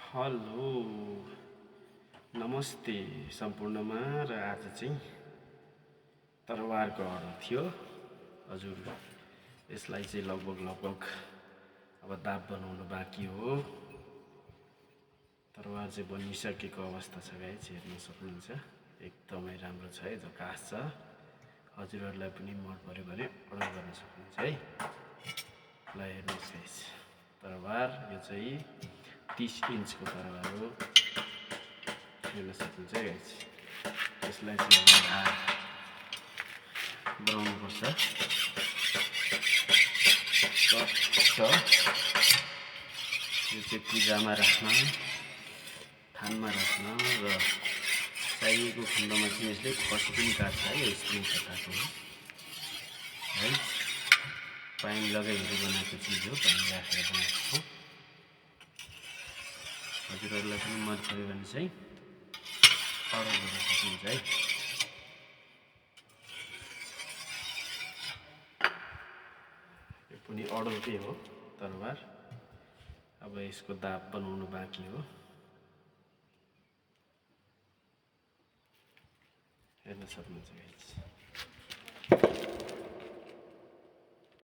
Hello नमस्ते सम्पूर्णमा। र आज चाहिँ तरवारको अर्डर थियो हजुर। यसलाई चाहिँ लगभग अब दाप बनाउनु बाँकी हो। तरवार चाहिँ बनिसकेको अवस्था छ गाइस, हेर्न सक्नुहुन्छ। एकदमै राम्रो छ है, झकास छ। हजुरहरूलाई पनि मन पर्यो भने अर्डर गर्न सक्नुहुन्छ है। ल हेर्नुहोस् गाइस, तरवार यो चाहिँ 30 इन्चको तरवार हो, हेर्न सक्नुहुन्छ है गाइस। यसलाई चाहिँ बनाउनुपर्छ। यो चाहिँ पूजामा राख्न, थानमा राख्न र चाहिएको खण्डमा चाहिँ यसले खसी पनि काट्छ है। यो स्प्रिङ कटाएको हो है, पानी लगाइहरू बनाएको चिज हो, पानी राखेर बनाएको हो। हजुरहरूलाई पनि मन पऱ्यो भने चाहिँ अर्डर गर्न सक्नुहुन्छ है। यो पनि अर्डरकै हो तरवार, अब यसको दाप बनाउनु बाँकी हो, हेर्न सक्नुहुन्छ गाइस।